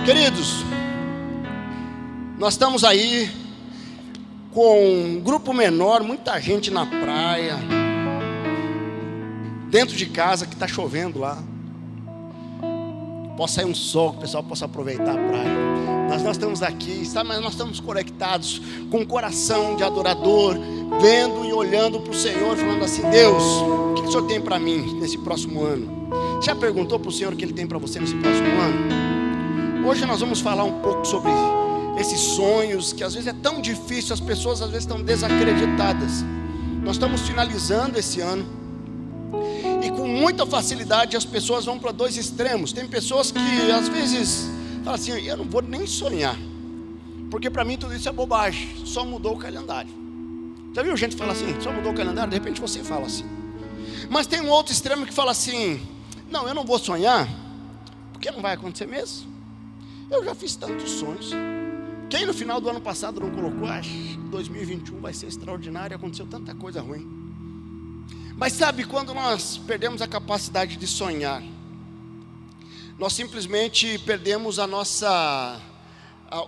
Queridos, nós estamos aí com um grupo menor, muita gente na praia, dentro de casa que está chovendo lá. Possa sair um sol, que o pessoal possa aproveitar a praia. Mas nós estamos aqui, sabe? Mas nós estamos conectados com um coração de adorador, vendo e olhando para o Senhor, falando assim: Deus, o que o Senhor tem para mim nesse próximo ano? Já perguntou para o Senhor o que Ele tem para você nesse próximo ano? Hoje nós vamos falar um pouco sobre esses sonhos, que às vezes é tão difícil, as pessoas às vezes estão desacreditadas. Nós estamos finalizando esse ano, e com muita facilidade as pessoas vão para dois extremos. Tem pessoas que às vezes falam assim: eu não vou nem sonhar, porque para mim tudo isso é bobagem, só mudou o calendário. Já viu gente falar assim: só mudou o calendário? De repente você fala assim. Mas tem um outro extremo que fala assim: não, eu não vou sonhar, porque não vai acontecer mesmo. Eu já fiz tantos sonhos. Quem no final do ano passado não colocou: 2021 vai ser extraordinário, aconteceu tanta coisa ruim. Mas sabe, quando nós perdemos a capacidade de sonhar, nós simplesmente perdemos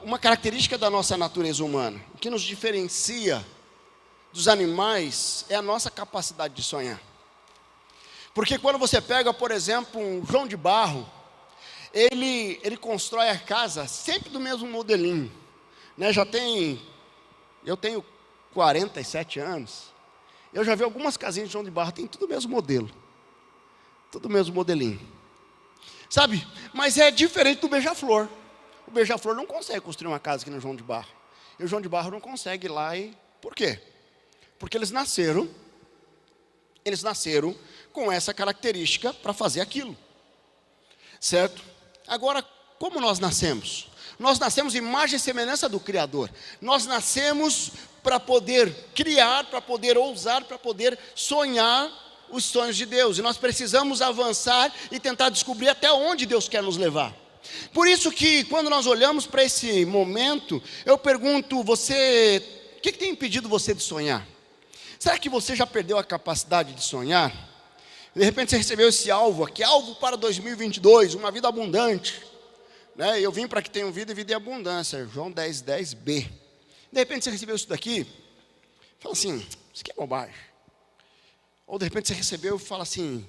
uma característica da nossa natureza humana. O que nos diferencia dos animais é a nossa capacidade de sonhar. Porque quando você pega, por exemplo, um João de Barro, ele constrói a casa sempre do mesmo modelinho, né? Eu tenho 47 anos, eu já vi algumas casinhas de João de Barro, tem tudo o mesmo modelo, tudo o mesmo modelinho, sabe? Mas é diferente do Beija-Flor. O Beija-Flor não consegue construir uma casa aqui no João de Barro, e o João de Barro não consegue ir lá. Por quê? Porque eles nasceram com essa característica para fazer aquilo, certo? Agora, como nós nascemos? Nós nascemos imagem e semelhança do Criador. Nós nascemos para poder criar, para poder ousar, para poder sonhar os sonhos de Deus. E nós precisamos avançar e tentar descobrir até onde Deus quer nos levar. Por isso que quando nós olhamos para esse momento, eu pergunto: você, o que tem impedido você de sonhar? Será que você já perdeu a capacidade de sonhar? De repente você recebeu esse alvo aqui, alvo para 2022, uma vida abundante, né? Eu vim para que tenham vida e vida em abundância, João 10:10b. De repente você recebeu isso daqui, fala assim: isso aqui é bobagem. Ou de repente você recebeu e fala assim: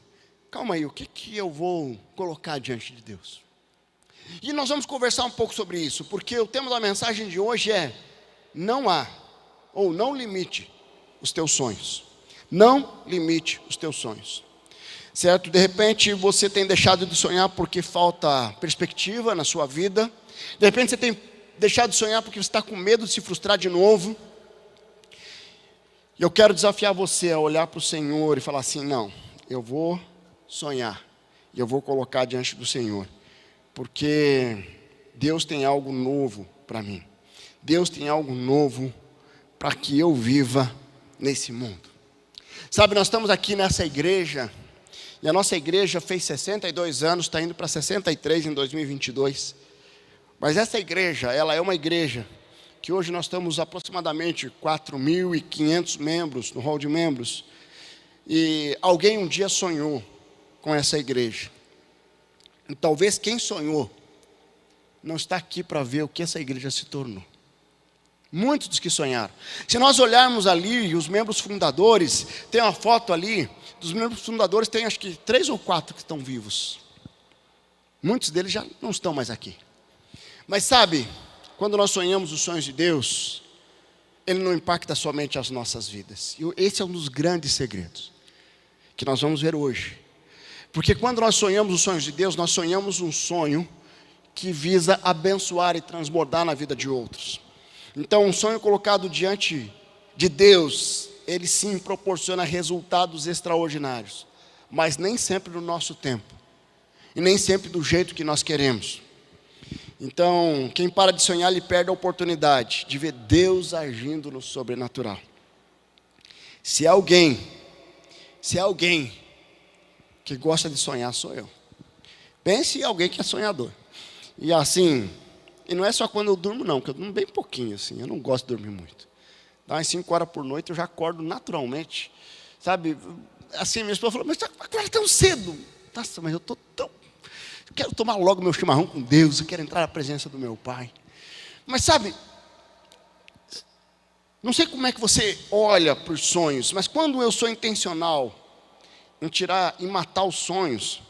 calma aí, o que eu vou colocar diante de Deus? E nós vamos conversar um pouco sobre isso, porque o tema da mensagem de hoje é: não há, ou não limite os teus sonhos. Não limite os teus sonhos. Certo? De repente você tem deixado de sonhar porque falta perspectiva na sua vida. De repente você tem deixado de sonhar porque você está com medo de se frustrar de novo. E eu quero desafiar você a olhar para o Senhor e falar assim: não, eu vou sonhar, e eu vou colocar diante do Senhor, porque Deus tem algo novo para mim. Deus tem algo novo para que eu viva nesse mundo. Sabe, nós estamos aqui nessa igreja, e a nossa igreja fez 62 anos, está indo para 63 em 2022. Mas essa igreja, ela é uma igreja que hoje nós estamos aproximadamente 4.500 membros no hall de membros. E alguém um dia sonhou com essa igreja. E talvez quem sonhou não está aqui para ver o que essa igreja se tornou. Muitos dos que sonharam. Se nós olharmos ali, os membros fundadores, tem uma foto ali, dos membros fundadores tem acho que 3 ou 4 que estão vivos. Muitos deles já não estão mais aqui. Mas sabe, quando nós sonhamos os sonhos de Deus, Ele não impacta somente as nossas vidas. E esse é um dos grandes segredos que nós vamos ver hoje. Porque quando nós sonhamos os sonhos de Deus, nós sonhamos um sonho que visa abençoar e transbordar na vida de outros. Então, um sonho colocado diante de Deus, ele sim proporciona resultados extraordinários, mas nem sempre no nosso tempo, e nem sempre do jeito que nós queremos. Então, quem para de sonhar, ele perde a oportunidade de ver Deus agindo no sobrenatural. Se é alguém que gosta de sonhar, sou eu. Pense em alguém que é sonhador. E assim, e não é só quando eu durmo não, porque eu durmo bem pouquinho assim, eu não gosto de dormir muito. Então, às 5 horas por noite eu já acordo naturalmente, sabe? Assim, minha esposa falou: mas você acorda tão cedo. Nossa, mas eu estou tão Eu quero tomar logo meu chimarrão com Deus, eu quero entrar na presença do meu Pai. Mas sabe, não sei como é que você olha para os sonhos, mas quando eu sou intencional em tirar e matar os sonhos,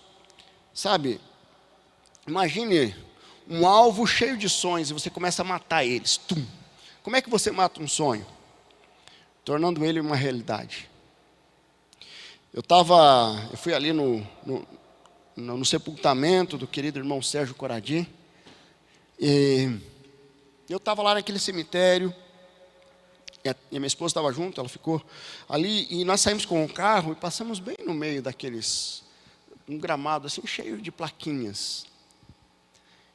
sabe, imagine um alvo cheio de sonhos e você começa a matar eles. Tum. Como é que você mata um sonho? Tornando ele uma realidade. Eu fui ali no sepultamento do querido irmão Sérgio Coradi, e eu estava lá naquele cemitério, e a minha esposa estava junto, ela ficou ali, e nós saímos com o carro e passamos bem no meio um gramado assim, cheio de plaquinhas.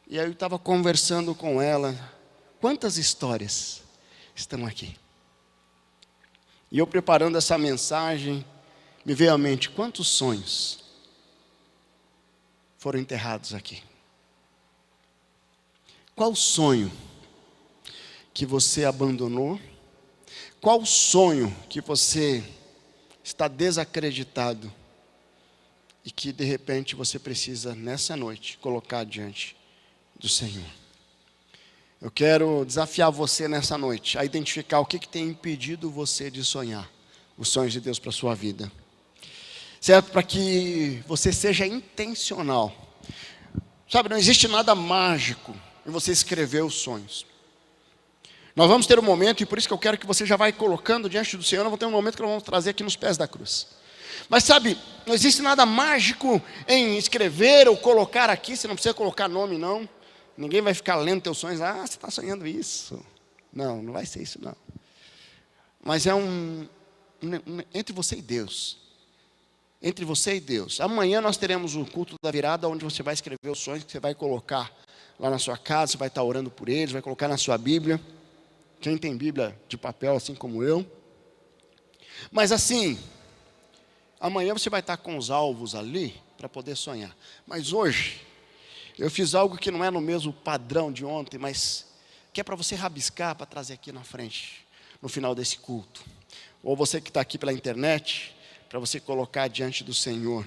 E aí eu estava conversando com ela, quantas histórias estão aqui? E eu preparando essa mensagem, me veio à mente, quantos sonhos foram enterrados aqui? Qual sonho que você abandonou? Qual sonho que você está desacreditado e que de repente você precisa nessa noite colocar diante do Senhor? Eu quero desafiar você nessa noite a identificar o que tem impedido você de sonhar os sonhos de Deus para a sua vida. Certo? Para que você seja intencional. Sabe, não existe nada mágico em você escrever os sonhos. Nós vamos ter um momento, e por isso que eu quero que você já vai colocando diante do Senhor, nós vamos ter um momento que nós vamos trazer aqui nos pés da cruz. Mas sabe, não existe nada mágico em escrever ou colocar aqui, você não precisa colocar nome não. Ninguém vai ficar lendo teus sonhos, você está sonhando isso. Não, não vai ser isso não. Mas é entre você e Deus. Entre você e Deus. Amanhã nós teremos o culto da virada, onde você vai escrever os sonhos que você vai colocar lá na sua casa, você vai estar orando por eles, vai colocar na sua Bíblia. Quem tem Bíblia de papel, assim como eu. Mas assim, amanhã você vai estar com os alvos ali, para poder sonhar. Mas hoje, eu fiz algo que não é no mesmo padrão de ontem, mas que é para você rabiscar, para trazer aqui na frente, no final desse culto. Ou você que está aqui pela internet, para você colocar diante do Senhor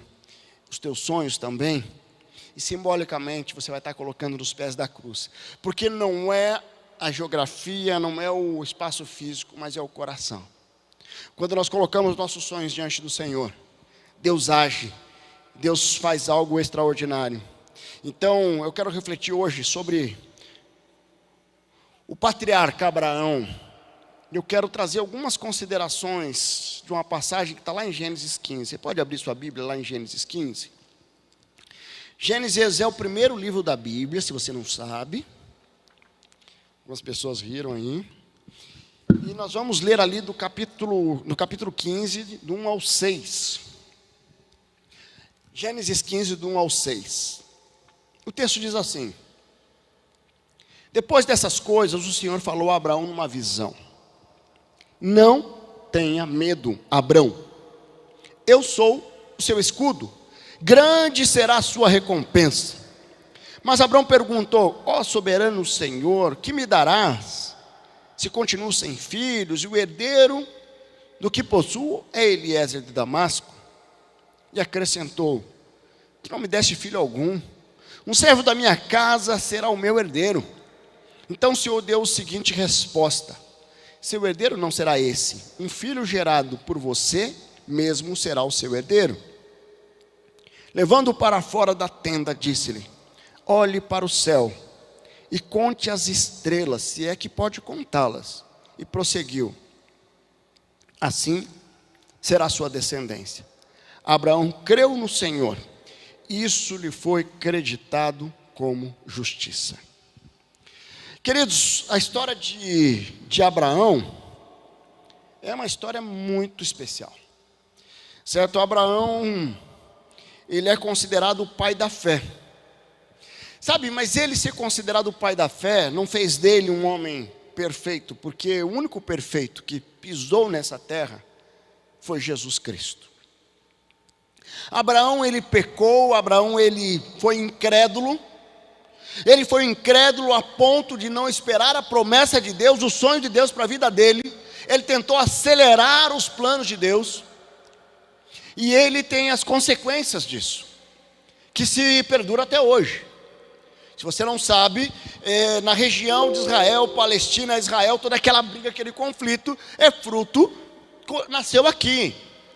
os teus sonhos também. E simbolicamente você vai estar colocando nos pés da cruz. Porque não é a geografia, não é o espaço físico, mas é o coração. Quando nós colocamos nossos sonhos diante do Senhor, Deus age, Deus faz algo extraordinário. Então, eu quero refletir hoje sobre o patriarca Abraão. Eu quero trazer algumas considerações de uma passagem que está lá em Gênesis 15. Você pode abrir sua Bíblia lá em Gênesis 15? Gênesis é o primeiro livro da Bíblia, se você não sabe. Algumas pessoas riram aí. E nós vamos ler ali no capítulo 15, do 1 ao 6. Gênesis 15, do 1 ao 6. O texto diz assim: depois dessas coisas, o Senhor falou a Abraão numa visão: não tenha medo, Abrão. Eu sou o seu escudo. Grande será a sua recompensa. Mas Abrão perguntou: ó soberano Senhor, que me darás, se continuo sem filhos, e o herdeiro do que possuo é Eliezer de Damasco? E acrescentou: tu não me deste filho algum, um servo da minha casa será o meu herdeiro. Então o Senhor deu a seguinte resposta: seu herdeiro não será esse, um filho gerado por você mesmo será o seu herdeiro. Levando-o para fora da tenda, disse-lhe: olhe para o céu e conte as estrelas, se é que pode contá-las. E prosseguiu: assim será a sua descendência. Abraão creu no Senhor, e isso lhe foi creditado como justiça. Queridos, a história de Abraão é uma história muito especial. Certo? Abraão, ele é considerado o pai da fé. Sabe, mas ele ser considerado o pai da fé não fez dele um homem perfeito, porque o único perfeito que pisou nessa terra foi Jesus Cristo. Abraão, ele pecou, Abraão, ele foi incrédulo. Ele foi incrédulo a ponto de não esperar a promessa de Deus, o sonho de Deus para a vida dele. Ele tentou acelerar os planos de Deus. E ele tem as consequências disso. que se perdura até hoje. Se você não sabe, na região de Israel, Palestina, Israel, toda aquela briga, aquele conflito, nasceu aqui.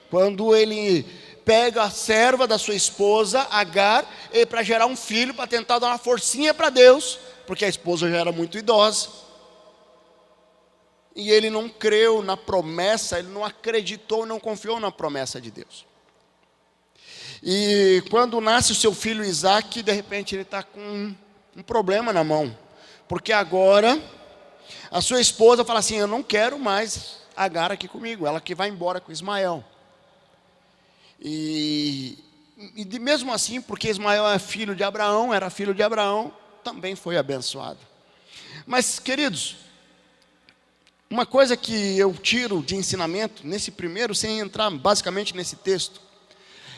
Quando ele pega a serva da sua esposa, Agar, para gerar um filho, para tentar dar uma forcinha para Deus, porque a esposa já era muito idosa. E ele não creu na promessa, ele não acreditou, não confiou na promessa de Deus. E quando nasce o seu filho Isaac, de repente ele está com um problema na mão. Porque agora, a sua esposa fala assim, eu não quero mais Agar aqui comigo, ela que vai embora com Ismael. E mesmo assim, porque Ismael é filho de Abraão, era filho de Abraão, também foi abençoado. Mas, queridos, uma coisa que eu tiro de ensinamento, nesse primeiro, sem entrar basicamente nesse texto,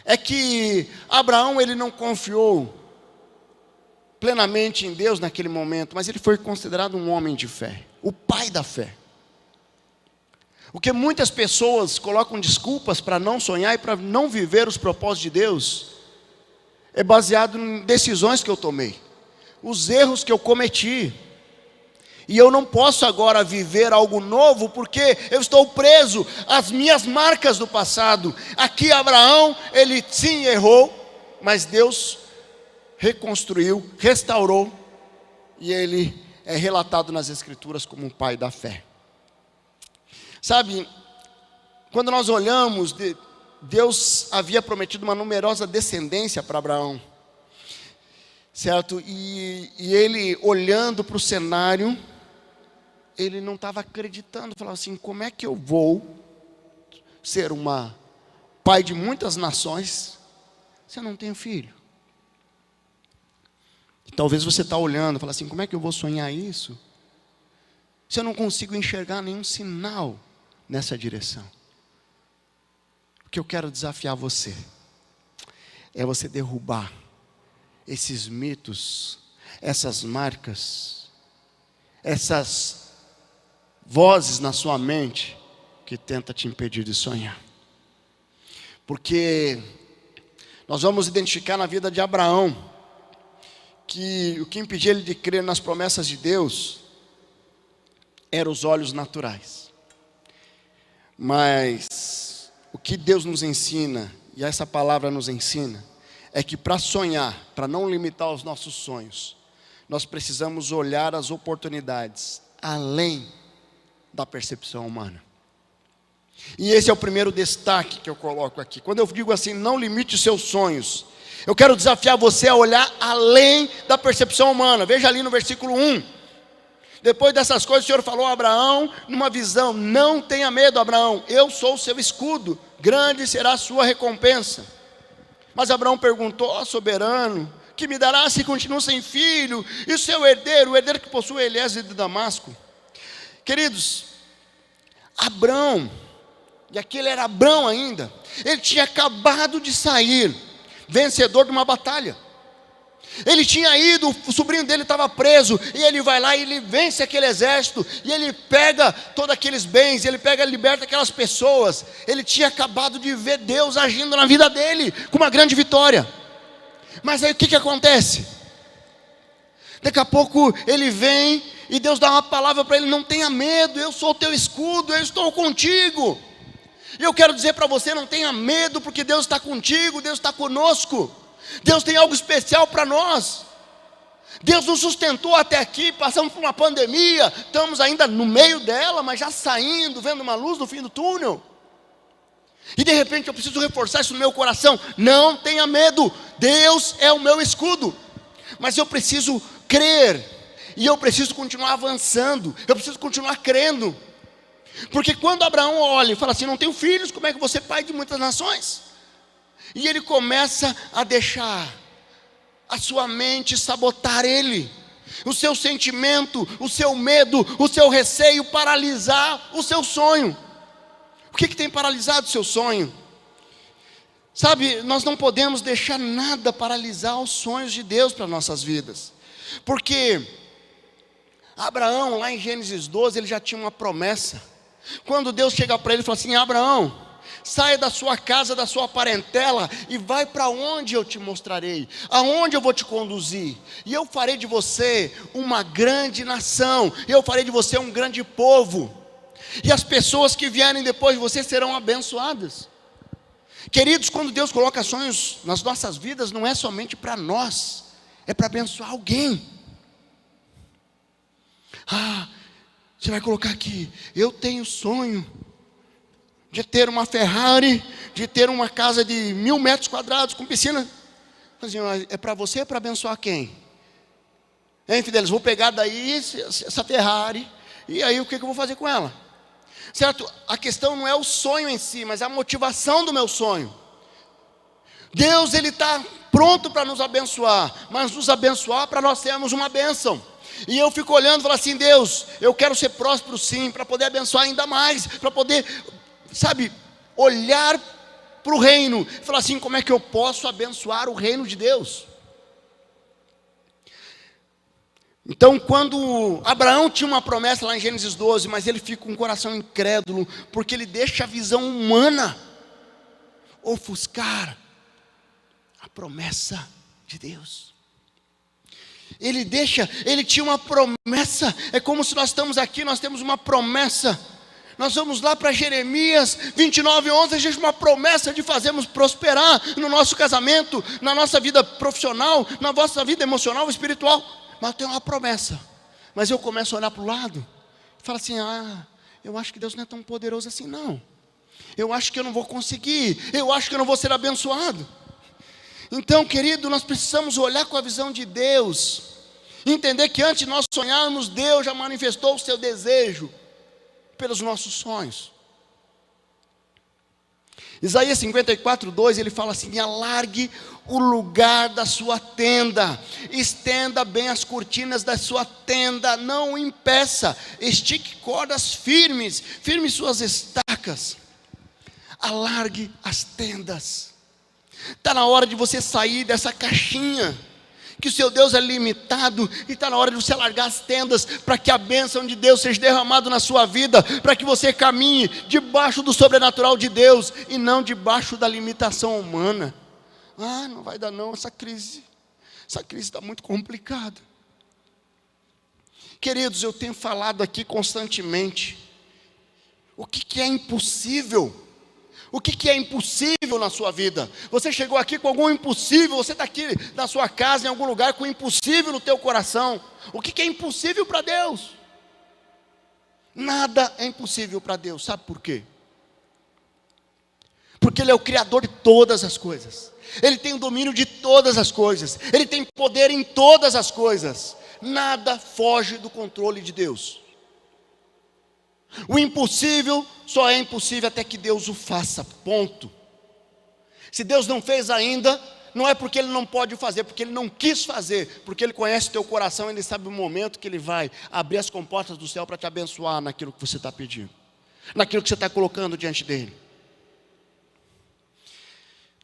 é que Abraão, ele não confiou plenamente em Deus naquele momento, mas ele foi considerado um homem de fé, o pai da fé. O que muitas pessoas colocam desculpas para não sonhar e para não viver os propósitos de Deus, é baseado em decisões que eu tomei, os erros que eu cometi. E eu não posso agora viver algo novo, porque eu estou preso às minhas marcas do passado. Aqui Abraão, ele sim errou, mas Deus reconstruiu, restaurou, e ele é relatado nas Escrituras como um pai da fé. Sabe, quando nós olhamos, Deus havia prometido uma numerosa descendência para Abraão, certo? E ele olhando para o cenário, ele não estava acreditando, falava assim, como é que eu vou ser pai de muitas nações, se eu não tenho filho? E talvez você está olhando, fala assim, como é que eu vou sonhar isso, se eu não consigo enxergar nenhum sinal nessa direção? O que eu quero desafiar você, é você derrubar esses mitos, essas marcas, essas vozes na sua mente que tenta te impedir de sonhar. Porque nós vamos identificar na vida de Abraão que o que impedia ele de crer nas promessas de Deus eram os olhos naturais. Mas o que Deus nos ensina, e essa palavra nos ensina, é que para sonhar, para não limitar os nossos sonhos, nós precisamos olhar as oportunidades além da percepção humana. E esse é o primeiro destaque que eu coloco aqui. Quando eu digo assim, não limite os seus sonhos, eu quero desafiar você a olhar além da percepção humana. Veja ali no versículo 1. Depois dessas coisas, o Senhor falou a Abraão numa visão, não tenha medo, Abraão, eu sou o seu escudo, grande será a sua recompensa. Mas Abraão perguntou, ó soberano, que me dará se continuo sem filho, e o seu herdeiro, o herdeiro que possui Eliezer de Damasco? Queridos, Abrão, e aquele era Abrão ainda, ele tinha acabado de sair vencedor de uma batalha. Ele tinha ido, o sobrinho dele estava preso, e ele vai lá e ele vence aquele exército, e ele pega todos aqueles bens, ele liberta aquelas pessoas. Ele tinha acabado de ver Deus agindo na vida dele, com uma grande vitória. Mas aí o que acontece? Daqui a pouco ele vem, e Deus dá uma palavra para ele, não tenha medo, eu sou o teu escudo, eu estou contigo. E eu quero dizer para você, não tenha medo, porque Deus está contigo, Deus está conosco. Deus tem algo especial para nós. Deus nos sustentou até aqui, passamos por uma pandemia, estamos ainda no meio dela, mas já saindo, vendo uma luz no fim do túnel. E de repente eu preciso reforçar isso no meu coração, não tenha medo, Deus é o meu escudo. Mas eu preciso crer, e eu preciso continuar avançando, eu preciso continuar crendo. Porque quando Abraão olha e fala assim, não tenho filhos, como é que você é pai de muitas nações? E ele começa a deixar a sua mente sabotar ele, o seu sentimento, o seu medo, o seu receio, paralisar o seu sonho. O que tem paralisado o seu sonho? Sabe, nós não podemos deixar nada paralisar os sonhos de Deus para nossas vidas. Porque Abraão, lá em Gênesis 12, ele já tinha uma promessa. Quando Deus chega para ele e fala assim, Abraão, Saia da sua casa, da sua parentela e vai para onde eu te mostrarei, aonde eu vou te conduzir. E eu farei de você uma grande nação, eu farei de você um grande povo. E as pessoas que vierem depois de você serão abençoadas. Queridos, quando Deus coloca sonhos nas nossas vidas, não é somente para nós, é para abençoar alguém. Você vai colocar aqui: eu tenho sonho de ter uma Ferrari, de ter uma casa de 1.000 metros quadrados com piscina. Assim, é para você ou é para abençoar quem? Hein, Fidelis? Vou pegar daí essa Ferrari, e aí o que eu vou fazer com ela? Certo? A questão não é o sonho em si, mas a motivação do meu sonho. Deus, Ele está pronto para nos abençoar, mas nos abençoar para nós termos uma bênção. E eu fico olhando e falo assim: Deus, eu quero ser próspero sim, para poder abençoar ainda mais, para poder, olhar para o reino, e falar assim: como é que eu posso abençoar o reino de Deus? Então, quando Abraão tinha uma promessa lá em Gênesis 12, mas ele fica com um coração incrédulo, porque ele deixa a visão humana ofuscar a promessa de Deus. Ele tinha uma promessa. É como se nós estamos aqui, nós temos uma promessa. Nós vamos lá para Jeremias 29:11, a gente tem uma promessa de fazermos prosperar no nosso casamento, na nossa vida profissional, na nossa vida emocional, espiritual. Mas eu tenho uma promessa. Mas eu começo a olhar para o lado e falo assim: eu acho que Deus não é tão poderoso assim não. Eu acho que eu não vou conseguir, eu acho que eu não vou ser abençoado. Então, querido, nós precisamos olhar com a visão de Deus, entender que antes de nós sonharmos, Deus já manifestou o seu desejo pelos nossos sonhos. Isaías 54:2, ele fala assim: alargue o lugar da sua tenda, estenda bem as cortinas da sua tenda, não impeça, estique cordas firmes, firme suas estacas, alargue as tendas. Está na hora de você sair dessa caixinha, que o seu Deus é limitado, e está na hora de você largar as tendas, para que a bênção de Deus seja derramada na sua vida, para que você caminhe debaixo do sobrenatural de Deus, e não debaixo da limitação humana. Não vai dar não, essa crise está muito complicada. Queridos, eu tenho falado aqui constantemente, o que é impossível? O que é impossível na sua vida? Você chegou aqui com algum impossível, você está aqui na sua casa, em algum lugar, com impossível no teu coração. O que é impossível para Deus? Nada é impossível para Deus, sabe por quê? Porque Ele é o Criador de todas as coisas, Ele tem o domínio de todas as coisas, Ele tem poder em todas as coisas. Nada foge do controle de Deus. O impossível só é impossível até que Deus o faça, ponto. Se Deus não fez ainda, não é porque Ele não pode fazer, porque Ele não quis fazer, porque Ele conhece o teu coração, Ele sabe o momento que Ele vai abrir as comportas do céu para te abençoar naquilo que você está pedindo, naquilo que você está colocando diante dEle.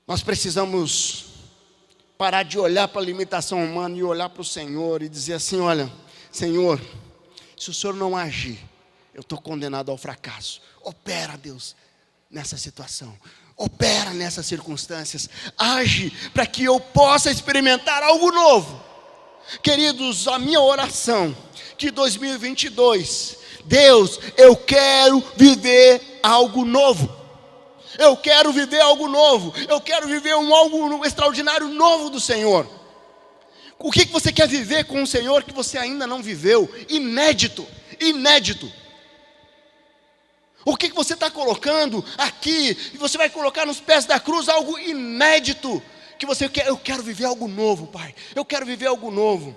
Nós precisamos parar de olhar para a limitação humana e olhar para o Senhor e dizer assim: olha, Senhor, se o Senhor não agir, eu estou condenado ao fracasso. Opera, Deus, nessa situação. Opera nessas circunstâncias. Age para que eu possa experimentar algo novo. Queridos, a minha oração, que 2022, Deus, eu quero viver algo novo. Eu quero viver algo novo. Eu quero viver algo extraordinário novo do Senhor. O que você quer viver com o Senhor que você ainda não viveu? Inédito. O que você está colocando aqui, e você vai colocar nos pés da cruz algo inédito, que você quer? Eu quero viver algo novo, Pai, eu quero viver algo novo.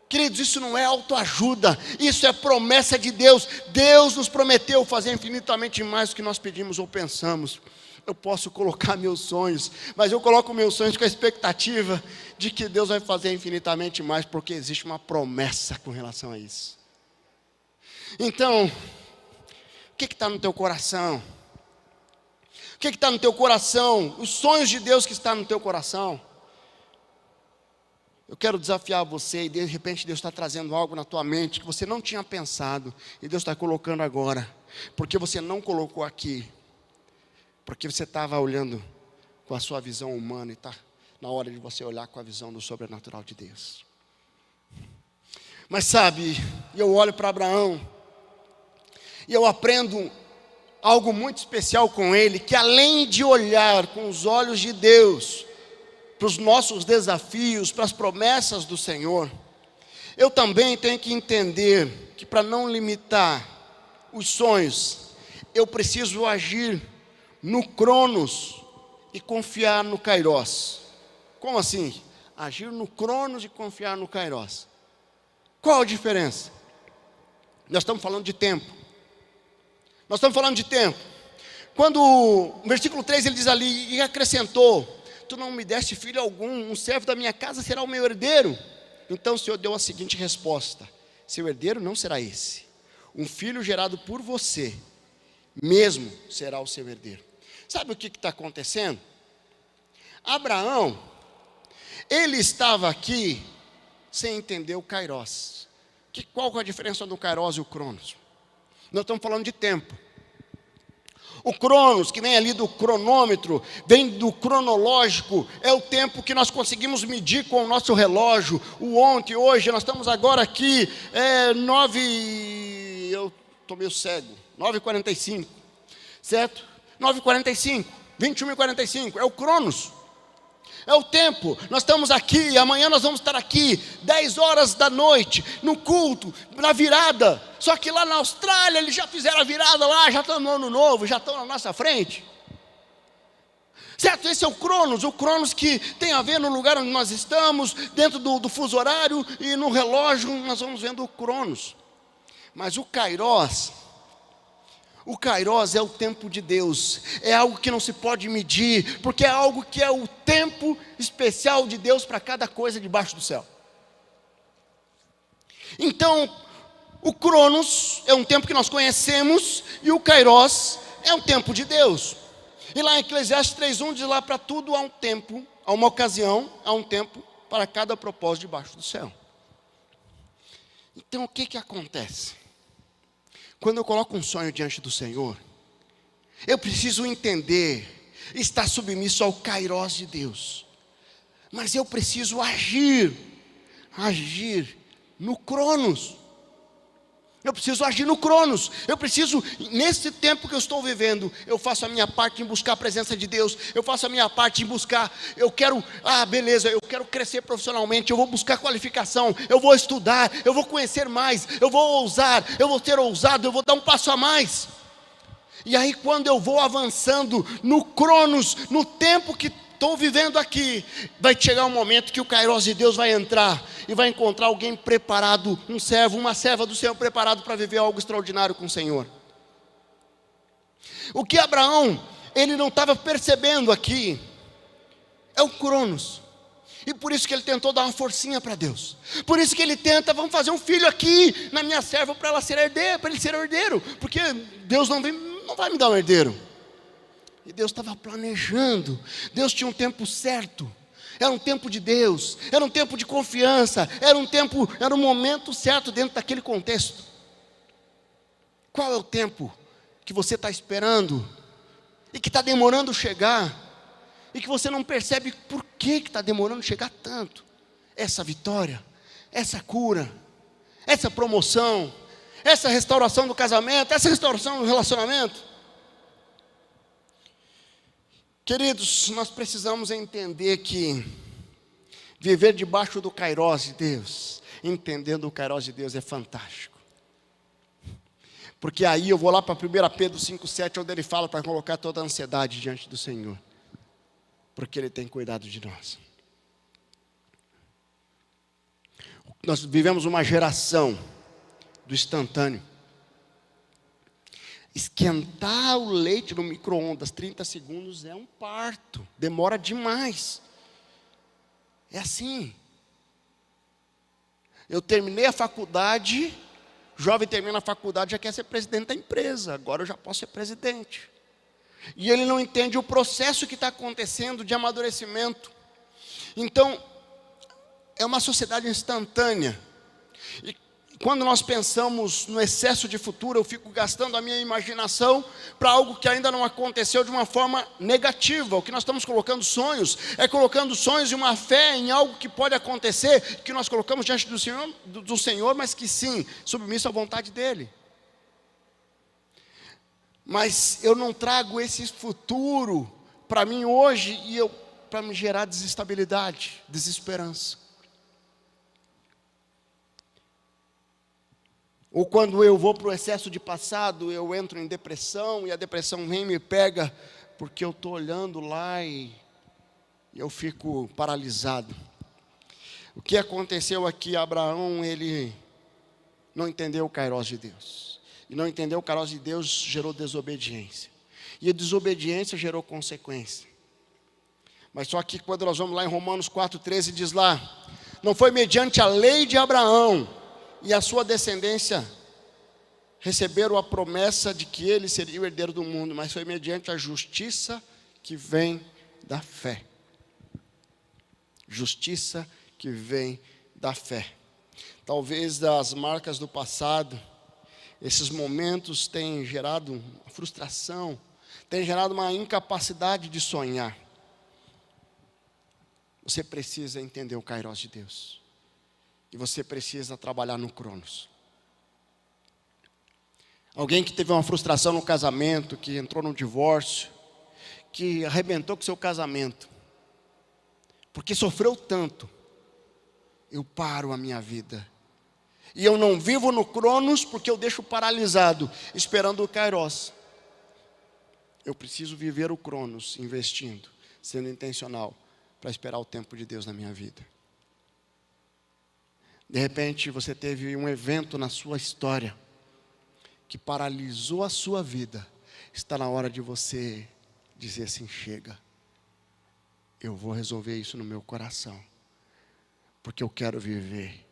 Queridos, isso não é autoajuda, isso é promessa de Deus. Deus nos prometeu fazer infinitamente mais do que nós pedimos ou pensamos. Eu posso colocar meus sonhos, mas eu coloco meus sonhos com a expectativa de que Deus vai fazer infinitamente mais, porque existe uma promessa com relação a isso. Então, o que está no teu coração? O que está no teu coração? Os sonhos de Deus que estão no teu coração. Eu quero desafiar você, e de repente Deus está trazendo algo na tua mente que você não tinha pensado, e Deus está colocando agora, porque você não colocou aqui. Porque você estava olhando com a sua visão humana e está na hora de você olhar com a visão do sobrenatural de Deus. Mas sabe, eu olho para Abraão e eu aprendo algo muito especial com ele, que além de olhar com os olhos de Deus para os nossos desafios, para as promessas do Senhor, eu também tenho que entender que para não limitar os sonhos, eu preciso agir no Cronos e confiar no Kairos. Como assim? Agir no Cronos e confiar no Kairos. Qual a diferença? Nós estamos falando de tempo. Nós estamos falando de tempo. Quando no versículo 3 ele diz ali, e acrescentou: tu não me deste filho algum, um servo da minha casa será o meu herdeiro. Então o Senhor deu a seguinte resposta: seu herdeiro não será esse, um filho gerado por você mesmo será o seu herdeiro. Sabe o que está acontecendo? Abraão, ele estava aqui sem entender o Kairos. Qual é a diferença do Kairos e o Cronos? Nós estamos falando de tempo. O Cronos, que vem ali do cronômetro, vem do cronológico, é o tempo que nós conseguimos medir com o nosso relógio. O ontem, hoje, nós estamos agora aqui, 9, eu estou meio cego, 9h45, certo? 9h45, 21h45, é o Cronos. É o tempo, nós estamos aqui, amanhã nós vamos estar aqui, 10 horas da noite, no culto, na virada. Só que lá na Austrália, eles já fizeram a virada lá, já estão no ano novo, já estão na nossa frente. Certo? Esse é o Cronos que tem a ver no lugar onde nós estamos, dentro do fuso horário, e no relógio nós vamos vendo o Cronos. Mas o Kairos é o tempo de Deus, é algo que não se pode medir, porque é algo que é o tempo especial de Deus para cada coisa debaixo do céu. Então, o Cronos é um tempo que nós conhecemos, e o Kairos é um tempo de Deus. E lá em Eclesiastes 3:1 diz lá: para tudo há um tempo, há uma ocasião, há um tempo para cada propósito debaixo do céu. Então o que acontece? Quando eu coloco um sonho diante do Senhor, eu preciso entender, estar submisso ao Kairos de Deus. Mas eu preciso agir no Cronos. Eu preciso agir no Cronos. Eu preciso, nesse tempo que eu estou vivendo, eu faço a minha parte em buscar a presença de Deus. Eu faço a minha parte em buscar, eu quero crescer profissionalmente, eu vou buscar qualificação, eu vou estudar, eu vou conhecer mais, eu vou ousar, eu vou ser ousado, eu vou dar um passo a mais. E aí quando eu vou avançando no Cronos, no tempo que estou vivendo aqui, vai chegar um momento que o Kairos de Deus vai entrar e vai encontrar alguém preparado, um servo, uma serva do Senhor preparado para viver algo extraordinário com o Senhor. O que Abraão, ele não estava percebendo aqui, é o Cronos. E por isso que ele tentou dar uma forcinha para Deus. Por isso que ele tenta: vamos fazer um filho aqui na minha serva para ela ser herdeira, para ele ser herdeiro, porque Deus não vai me dar um herdeiro. E Deus estava planejando, Deus tinha um tempo certo, era um tempo de Deus, era um tempo de confiança, era um momento certo dentro daquele contexto. Qual é o tempo que você está esperando, e que está demorando chegar, e que você não percebe por que está demorando chegar tanto? Essa vitória, essa cura, essa promoção, essa restauração do casamento, essa restauração do relacionamento. Queridos, nós precisamos entender que viver debaixo do Kairos de Deus, entendendo o Kairos de Deus, é fantástico. Porque aí eu vou lá para 1 Pedro 5,7, onde ele fala para colocar toda a ansiedade diante do Senhor, porque Ele tem cuidado de nós. Nós vivemos uma geração do instantâneo. Esquentar o leite no micro-ondas 30 segundos é um parto, demora demais. É assim. Eu terminei a faculdade, jovem termina a faculdade, já quer ser presidente da empresa, agora eu já posso ser presidente. E ele não entende o processo que está acontecendo de amadurecimento. Então, é uma sociedade instantânea. E quando nós pensamos no excesso de futuro, eu fico gastando a minha imaginação para algo que ainda não aconteceu de uma forma negativa. O que nós estamos colocando sonhos, é colocando sonhos e uma fé em algo que pode acontecer, que nós colocamos diante do Senhor, mas que sim, submisso à vontade dEle. Mas eu não trago esse futuro para mim hoje para me gerar desestabilidade, desesperança. Ou quando eu vou para o excesso de passado, eu entro em depressão, e a depressão vem e me pega, porque eu estou olhando lá e eu fico paralisado. O que aconteceu aqui, Abraão, ele não entendeu o Kairos de Deus. E não entendeu o Kairos de Deus gerou desobediência. E a desobediência gerou consequência. Mas só que quando nós vamos lá em Romanos 4,13, diz lá: não foi mediante a lei de Abraão e a sua descendência receberam a promessa de que ele seria o herdeiro do mundo, mas foi mediante a justiça que vem da fé. Justiça que vem da fé. Talvez das marcas do passado, esses momentos têm gerado frustração, têm gerado uma incapacidade de sonhar. Você precisa entender o Kairos de Deus. E você precisa trabalhar no Cronos. Alguém que teve uma frustração no casamento, que entrou no divórcio, que arrebentou com seu casamento, porque sofreu tanto. Eu paro a minha vida. E eu não vivo no Cronos porque eu deixo paralisado, esperando o Kairos. Eu preciso viver o Cronos, investindo, sendo intencional, para esperar o tempo de Deus na minha vida. De repente você teve um evento na sua história, que paralisou a sua vida. Está na hora de você dizer assim: chega, eu vou resolver isso no meu coração, porque eu quero viver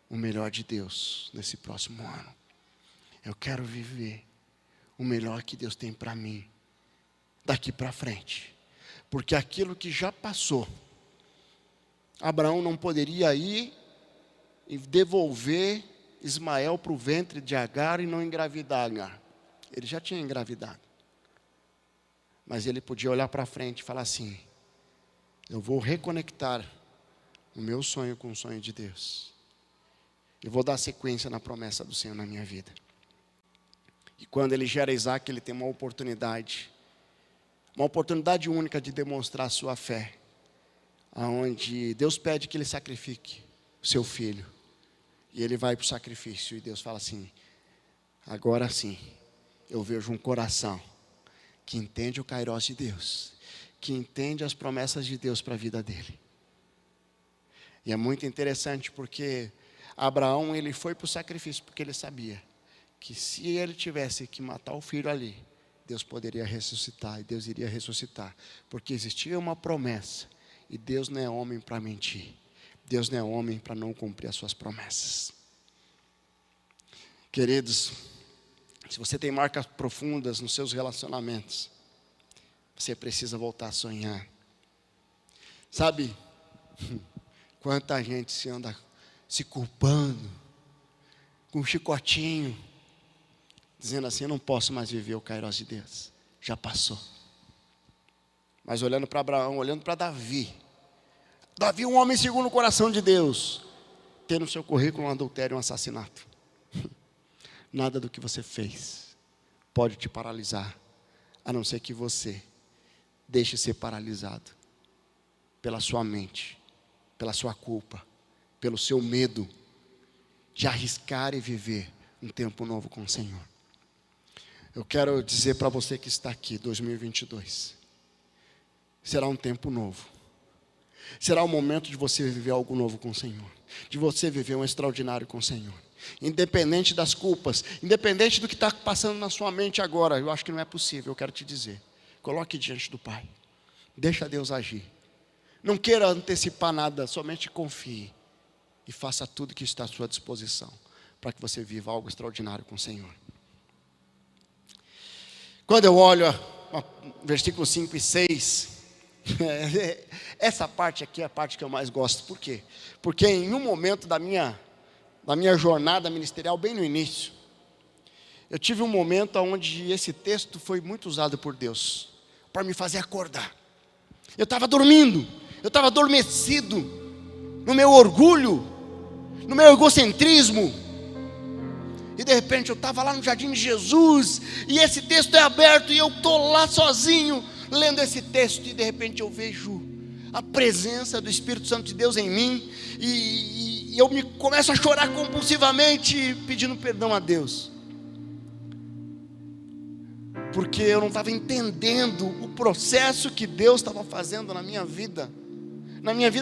o melhor de Deus nesse próximo ano. Eu quero viver o melhor que Deus tem para mim daqui para frente, porque aquilo que já passou, Abraão não poderia ir e devolver Ismael para o ventre de Agar e não engravidar Agar. Ele já tinha engravidado, mas ele podia olhar para frente e falar assim: eu vou reconectar o meu sonho com o sonho de Deus. Eu vou dar sequência na promessa do Senhor na minha vida. E quando ele gera Isaac, ele tem uma oportunidade única de demonstrar a sua fé, aonde Deus pede que ele sacrifique o seu filho, e ele vai para o sacrifício, e Deus fala assim: agora sim, eu vejo um coração que entende o Kairos de Deus, que entende as promessas de Deus para a vida dele. E é muito interessante porque Abraão, ele foi para o sacrifício porque ele sabia que se ele tivesse que matar o filho ali, Deus poderia ressuscitar, e Deus iria ressuscitar, porque existia uma promessa, e Deus não é homem para mentir, Deus não é homem para não cumprir as suas promessas. Queridos, se você tem marcas profundas nos seus relacionamentos, você precisa voltar a sonhar. Sabe, quanta gente se anda se culpando, com um chicotinho, dizendo assim: eu não posso mais viver o Kairos de Deus, já passou. Mas olhando para Abraão, olhando para Davi, um homem segundo o coração de Deus, tem no seu currículo um adultério e um assassinato. Nada do que você fez pode te paralisar, a não ser que você deixe ser paralisado pela sua mente, pela sua culpa, pelo seu medo de arriscar e viver um tempo novo com o Senhor. Eu quero dizer para você que está aqui, 2022, será um tempo novo. Será o momento de você viver algo novo com o Senhor, de você viver um extraordinário com o Senhor. Independente das culpas, independente do que está passando na sua mente agora, eu acho que não é possível, eu quero te dizer, coloque diante do Pai, deixa Deus agir. Não queira antecipar nada, somente confie e faça tudo que está à sua disposição, para que você viva algo extraordinário com o Senhor. Quando eu olho versículos 5 e 6, essa parte aqui é a parte que eu mais gosto. Por quê? Porque em um momento da minha da minha jornada ministerial, bem no início, eu tive um momento onde esse texto foi muito usado por Deus, para me fazer acordar. Eu estava dormindo, eu estava adormecido, no meu orgulho, no meu egocentrismo, e de repente eu estava lá no Jardim de Jesus, e esse texto é aberto, e eu estou lá sozinho, lendo esse texto, e de repente eu vejo a presença do Espírito Santo de Deus em mim, e eu começo a chorar compulsivamente, pedindo perdão a Deus, porque eu não estava entendendo o processo que Deus estava fazendo na minha vida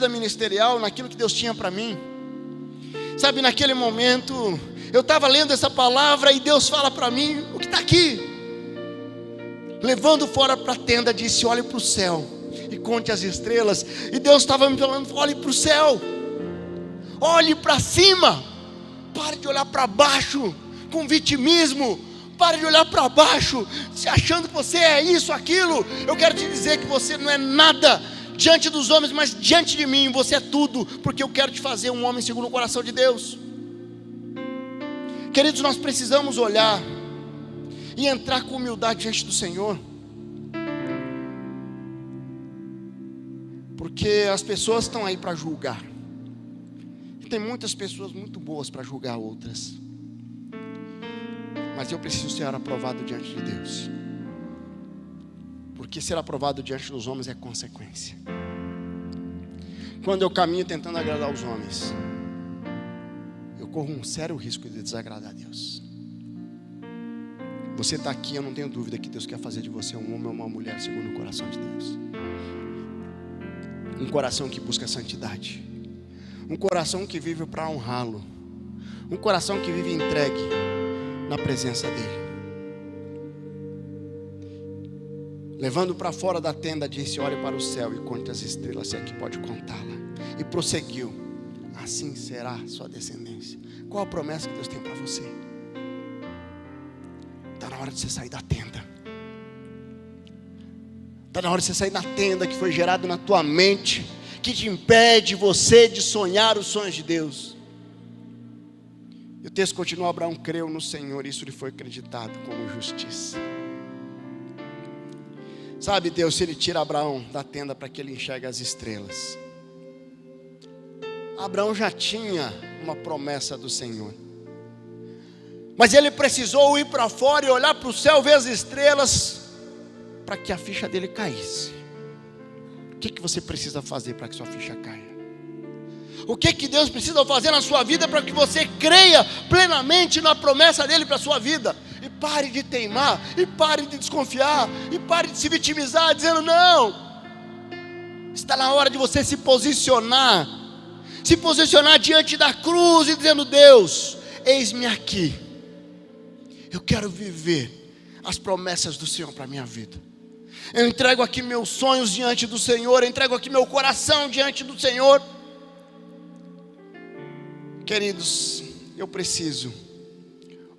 ministerial, naquilo que Deus tinha para mim. Sabe, naquele momento, eu estava lendo essa palavra e Deus fala para mim, o que está aqui? Levando fora para a tenda, disse, olhe para o céu e conte as estrelas. E Deus estava me falando, olhe para o céu, olhe para cima, pare de olhar para baixo com vitimismo, pare de olhar para baixo, se achando que você é isso, aquilo. Eu quero te dizer que você não é nada diante dos homens, mas diante de mim você é tudo, porque eu quero te fazer um homem segundo o coração de Deus. Queridos, nós precisamos olhar e entrar com humildade diante do Senhor, porque as pessoas estão aí para julgar, e tem muitas pessoas muito boas para julgar outras, mas eu preciso ser aprovado diante de Deus, porque ser aprovado diante dos homens é consequência. Quando eu caminho tentando agradar os homens, eu corro um sério risco de desagradar a Deus. Você está aqui, eu não tenho dúvida que Deus quer fazer de você um homem ou uma mulher segundo o coração de Deus, um coração que busca santidade, um coração que vive para honrá-lo, um coração que vive entregue na presença dEle. Levando para fora da tenda, disse, olhe para o céu e conte as estrelas, se é que pode contá-la. E prosseguiu, assim será sua descendência. Qual a promessa que Deus tem para você? Está na hora de você sair da tenda. Está na hora de você sair da tenda que foi gerado na tua mente, que te impede você de sonhar os sonhos de Deus. E o texto continua, Abraão creu no Senhor, isso lhe foi acreditado como justiça. Sabe, Deus, se Ele tira Abraão da tenda para que ele enxergue as estrelas, Abraão já tinha uma promessa do Senhor, mas ele precisou ir para fora e olhar para o céu, ver as estrelas, para que a ficha dele caísse. O que você precisa fazer para que sua ficha caia? O que Deus precisa fazer na sua vida para que você creia plenamente na promessa dEle para a sua vida? E pare de teimar, e pare de desconfiar, e pare de se vitimizar, dizendo não. Está na hora de você se posicionar diante da cruz e dizendo, Deus, eis-me aqui. Eu quero viver as promessas do Senhor para a minha vida. Eu entrego aqui meus sonhos diante do Senhor, eu entrego aqui meu coração diante do Senhor. Queridos, eu preciso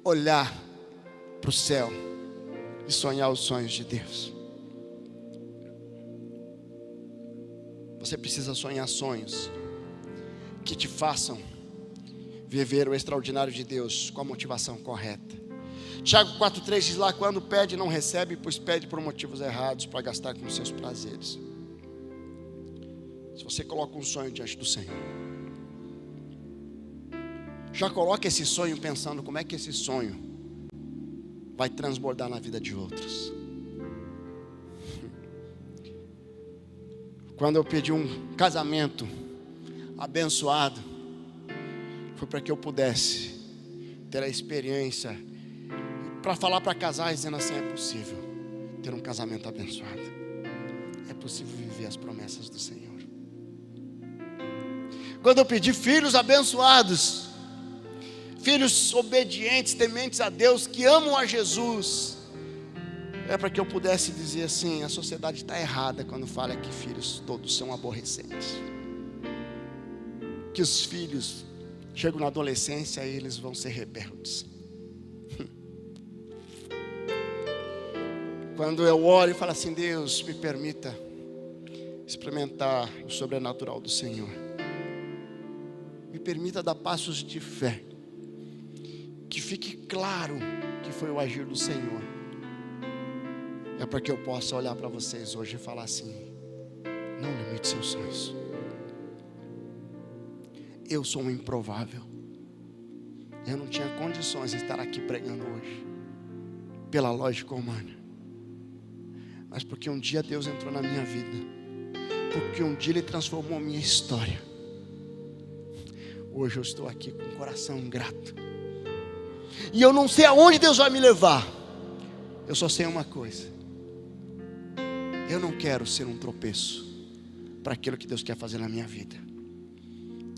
olhar para o céu e sonhar os sonhos de Deus. Você precisa sonhar sonhos que te façam viver o extraordinário de Deus com a motivação correta. Tiago 4,3 diz lá, quando pede não recebe, pois pede por motivos errados, para gastar com seus prazeres. Se você coloca um sonho diante do Senhor, já coloque esse sonho pensando como é que esse sonho vai transbordar na vida de outros. Quando eu pedi um casamento abençoado, foi para que eu pudesse ter a experiência, para falar para casais dizendo assim, é possível ter um casamento abençoado, é possível viver as promessas do Senhor. Quando eu pedi filhos abençoados, filhos obedientes, tementes a Deus, que amam a Jesus, é para que eu pudesse dizer assim, a sociedade está errada quando fala que filhos todos são aborrecentes, que os filhos chegam na adolescência e eles vão ser rebeldes. Quando eu oro e falo assim, Deus, me permita experimentar o sobrenatural do Senhor, me permita dar passos de fé, que fique claro que foi o agir do Senhor. É para que eu possa olhar para vocês hoje e falar assim: não limite seus sonhos. Eu sou um improvável. Eu não tinha condições de estar aqui pregando hoje, pela lógica humana. Mas porque um dia Deus entrou na minha vida, porque um dia Ele transformou a minha história. Hoje eu estou aqui com o coração grato. E eu não sei aonde Deus vai me levar. Eu só sei uma coisa: eu não quero ser um tropeço para aquilo que Deus quer fazer na minha vida.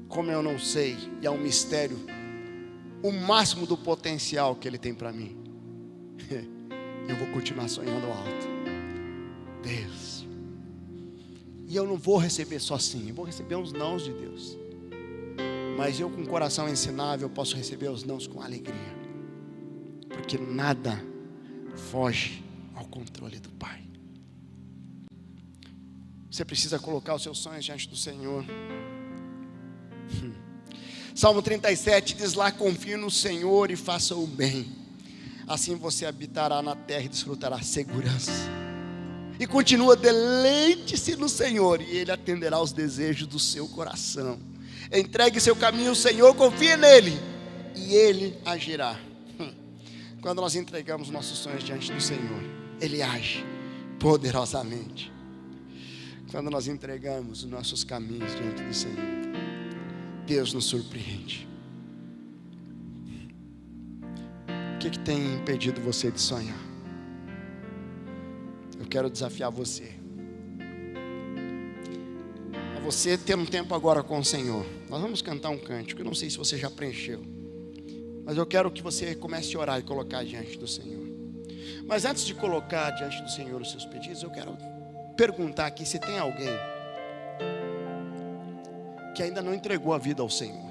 Como eu não sei, e é um mistério, o máximo do potencial que Ele tem para mim, eu vou continuar sonhando alto. Deus. E eu não vou receber só sim, eu vou receber os nãos de Deus. Mas eu com o coração ensinável posso receber os nãos com alegria. Porque nada foge ao controle do Pai. Você precisa colocar os seus sonhos diante do Senhor. Salmo 37 diz lá: confie no Senhor e faça o bem. Assim você habitará na terra e desfrutará segurança. E continua: deleite-se no Senhor e Ele atenderá aos desejos do seu coração. Entregue seu caminho ao Senhor, confie nele e Ele agirá. Quando nós entregamos nossos sonhos diante do Senhor, Ele age poderosamente. Quando nós entregamos os nossos caminhos diante do Senhor, Deus nos surpreende. O que tem impedido você de sonhar? Eu quero desafiar você a você ter um tempo agora com o Senhor. Nós vamos cantar um cântico. Eu não sei se você já preencheu, mas eu quero que você comece a orar e colocar diante do Senhor. Mas antes de colocar diante do Senhor os seus pedidos, eu quero perguntar aqui se tem alguém que ainda não entregou a vida ao Senhor.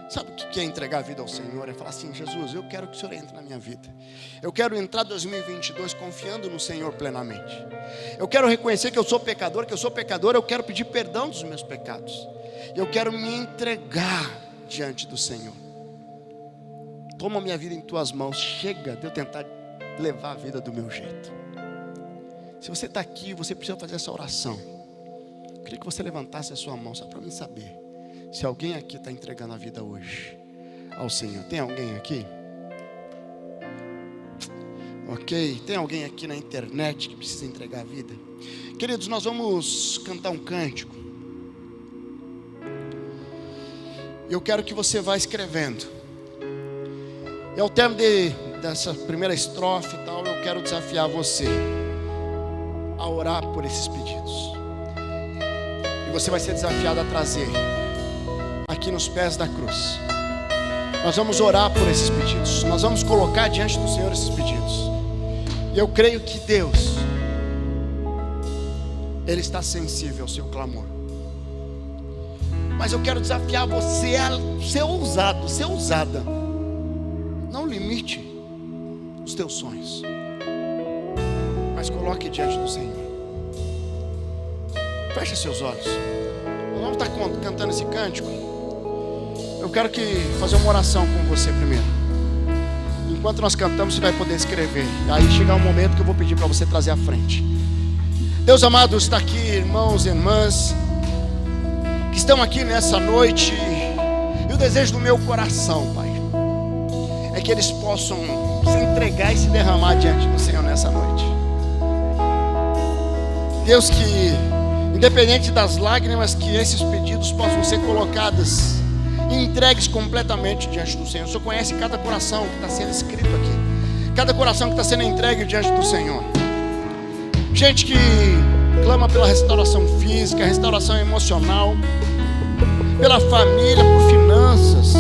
Sabe o que é entregar a vida ao Senhor? É falar assim: Jesus, eu quero que o Senhor entre na minha vida. Eu quero entrar 2022 confiando no Senhor plenamente. Eu quero reconhecer que eu sou pecador, eu quero pedir perdão dos meus pecados. Eu quero me entregar diante do Senhor. Toma minha vida em tuas mãos. Chega de eu tentar levar a vida do meu jeito. Se você está aqui, você precisa fazer essa oração. Eu queria que você levantasse a sua mão, só para mim saber se alguém aqui está entregando a vida hoje ao Senhor. Tem alguém aqui? Ok. Tem alguém aqui na internet que precisa entregar a vida? Queridos, nós vamos cantar um cântico. Eu quero que você vá escrevendo. E ao término dessa primeira estrofe e tal, eu quero desafiar você a orar por esses pedidos. E você vai ser desafiado a trazer aqui nos pés da cruz. Nós vamos orar por esses pedidos. Nós vamos colocar diante do Senhor esses pedidos. E eu creio que Deus, Ele está sensível ao seu clamor. Mas eu quero desafiar você a ser ousado, ser ousada. Não limite os teus sonhos, mas coloque diante do Senhor. Feche seus olhos. Nós vamos estar cantando esse cântico. Eu quero fazer uma oração com você primeiro. Enquanto nós cantamos, você vai poder escrever. E aí chegar um momento que eu vou pedir para você trazer à frente. Deus amado, está aqui irmãos e irmãs que estão aqui nessa noite. E o desejo do meu coração, Pai, é que eles possam se entregar e se derramar diante do Senhor nessa noite. Deus, que independente das lágrimas, que esses pedidos possam ser colocados e entregues completamente diante do Senhor. O Senhor conhece cada coração que está sendo escrito aqui, cada coração que está sendo entregue diante do Senhor. Gente que clama pela restauração física, restauração emocional, pela família, por finanças,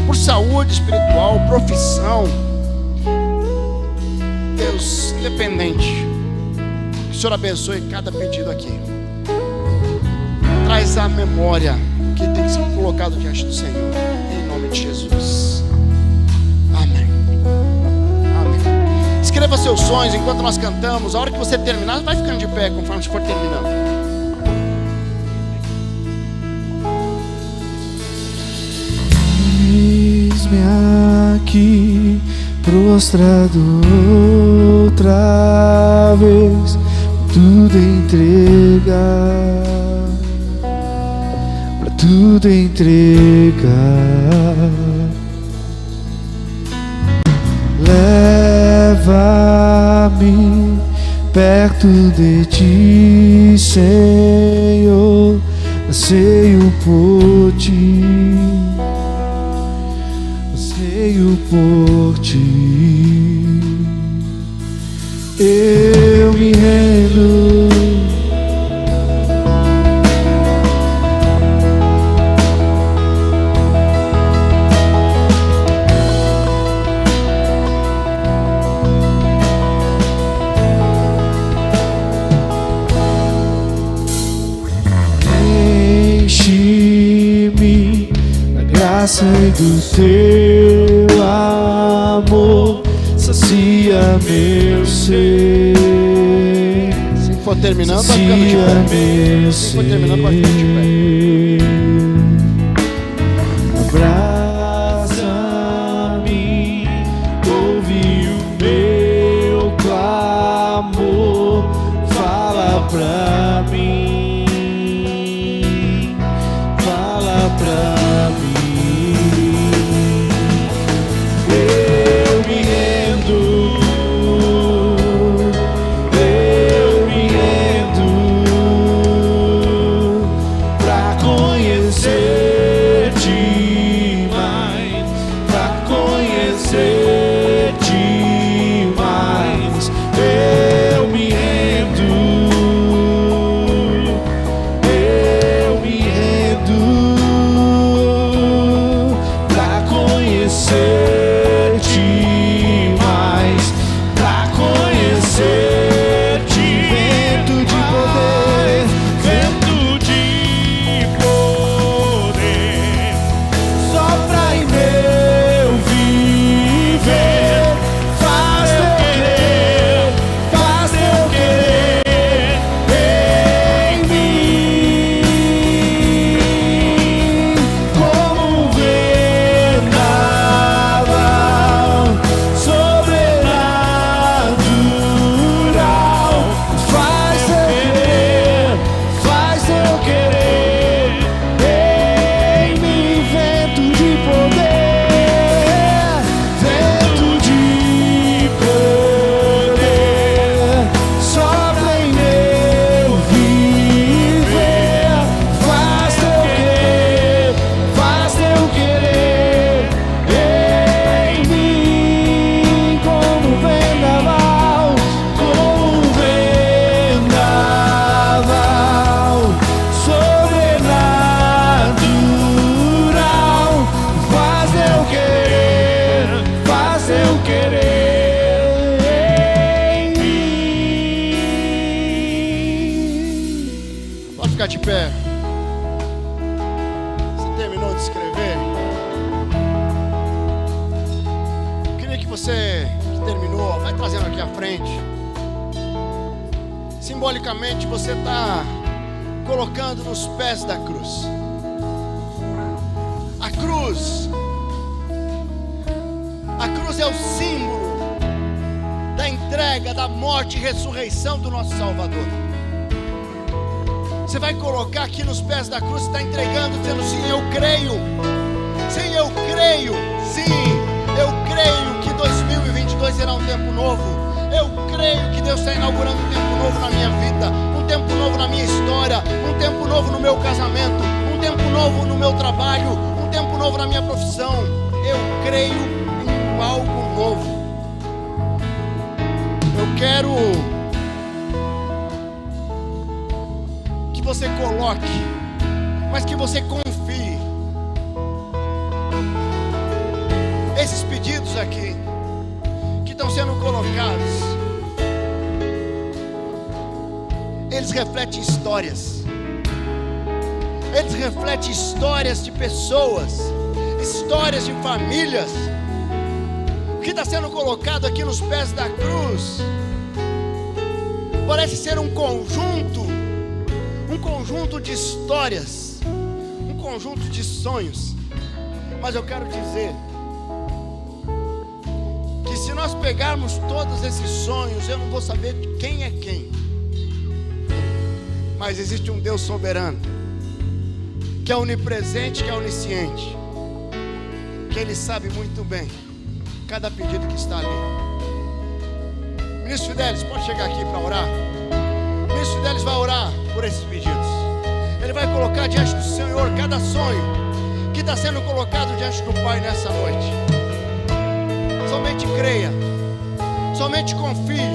por saúde espiritual, profissão. Deus, independente, que o Senhor abençoe cada pedido aqui. Traz à memória que tem que ser colocado diante do Senhor, em nome de Jesus. Amém. Amém. Escreva seus sonhos enquanto nós cantamos. A hora que você terminar, vai ficando de pé conforme você for terminando. Eis-me Eis-me aqui, prostrado outra vez, tudo entregar, pra tudo entregar. Leva-me perto de ti, Senhor, anseio por ti, anseio por ti. Eu me rendo. Enche-me da graça e do teu amor, sacia meu ser. Se for terminando, vai ficando de pé. Se for terminando, vai ficando de pé. Abraça-me, ouve o meu clamor, fala pra mim, fala pra mim. Eu me rendo, eu me rendo pra conhecer-te mais, pra conhecer-te mais. Eu me rendo, eu me rendo pra conhecer-te mais, pra conhecer-te. Vento de poder, vento de poder, sopra em meu viver, faz teu querer, faz teu querer em mim, como um vendaval sobrenatural. Faz teu querer, faz teu querer em mim. Vento de poder, vento de poder, sopra em meu viver, faz teu querer, faz teu querer em mim, como um vendaval, como um vendaval sobrenatural. Faz teu querer, faz teu querer em mim. Pode ficar de pé. Você terminou de escrever? Eu queria que você que terminou, vai trazendo aqui à frente. Simbolicamente você está colocando nos pés da cruz. A cruz é o símbolo da entrega, da morte e ressurreição do nosso Salvador. Você vai colocar aqui nos pés da cruz, está entregando, dizendo: sim, eu creio. Sim, eu creio. Sim, eu creio que 2022 será um tempo novo. Eu creio que Deus está inaugurando um tempo novo na minha vida, um tempo novo na minha história, um tempo novo no meu casamento, um tempo novo no meu trabalho, um tempo novo na minha profissão. Eu creio em algo novo. Eu quero que você coloque, mas que você confie. Esses pedidos aqui que estão sendo colocados, eles refletem histórias. Eles refletem histórias de pessoas, histórias de famílias. O que está sendo colocado aqui nos pés da cruz parece ser um conjunto de histórias, um conjunto de sonhos. Mas eu quero dizer nós pegarmos todos esses sonhos, eu não vou saber quem é quem. Mas existe um Deus soberano, que é onipresente, que é onisciente, que Ele sabe muito bem cada pedido que está ali. Ministro Fidelis, pode chegar aqui para orar. Ministro Fidelis vai orar por esses pedidos. Ele vai colocar diante do Senhor cada sonho que está sendo colocado diante do Pai nessa noite. Somente creia, somente confie.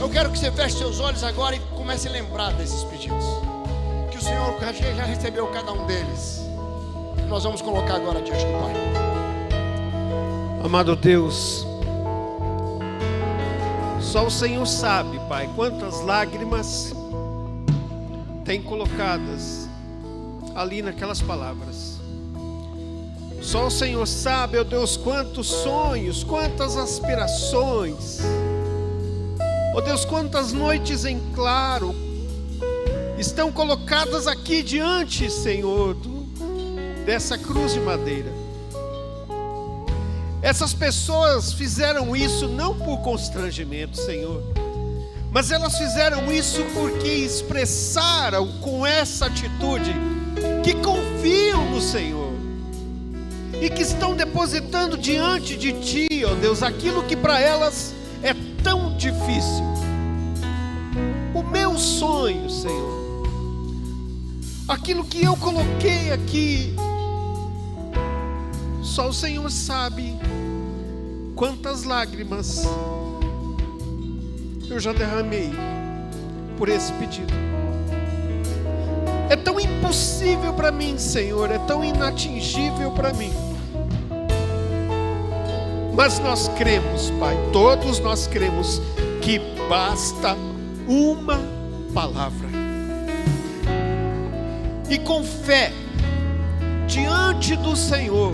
Eu quero que você feche seus olhos agora e comece a lembrar desses pedidos, que o Senhor já recebeu cada um deles. Nós vamos colocar agora diante do Pai. Amado Deus, só o Senhor sabe, Pai, quantas lágrimas tem colocadas ali naquelas palavras. Só o Senhor sabe, ó Deus, quantos sonhos, quantas aspirações, ó Deus, quantas noites em claro estão colocadas aqui diante, Senhor, dessa cruz de madeira. Essas pessoas fizeram isso não por constrangimento, Senhor, mas elas fizeram isso porque expressaram com essa atitude que confiam no Senhor e que estão depositando diante de Ti, ó Deus, aquilo que para elas é tão difícil. O meu sonho, Senhor, aquilo que eu coloquei aqui, só o Senhor sabe quantas lágrimas eu já derramei por esse pedido. É tão impossível para mim, Senhor, é tão inatingível para mim. Mas nós cremos, Pai, todos nós cremos que basta uma palavra. E com fé, diante do Senhor,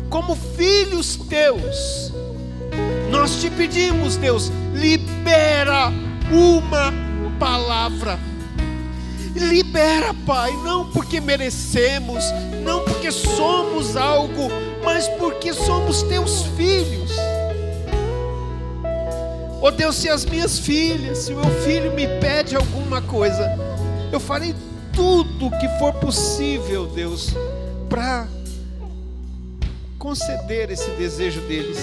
como filhos teus, nós te pedimos, Deus, libera uma palavra. Libera, Pai, não porque merecemos, não porque somos algo, mas porque somos teus filhos. Ó Deus, se as minhas filhas, se o meu filho me pede alguma coisa, eu farei tudo o que for possível, Deus, para conceder esse desejo deles.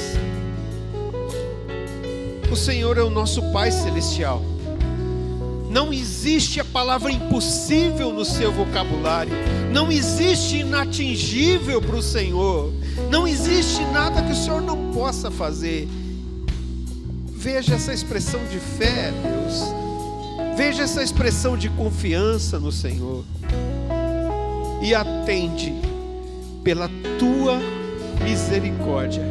O Senhor é o nosso Pai Celestial. Não existe a palavra impossível no seu vocabulário. Não existe inatingível para o Senhor. Não existe nada que o Senhor não possa fazer. Veja essa expressão de fé, Deus. Veja essa expressão de confiança no Senhor. E atende pela tua misericórdia.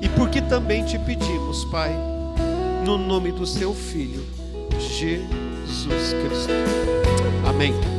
E porque também te pedimos, Pai, no nome do seu Filho, Jesus Cristo. Amém.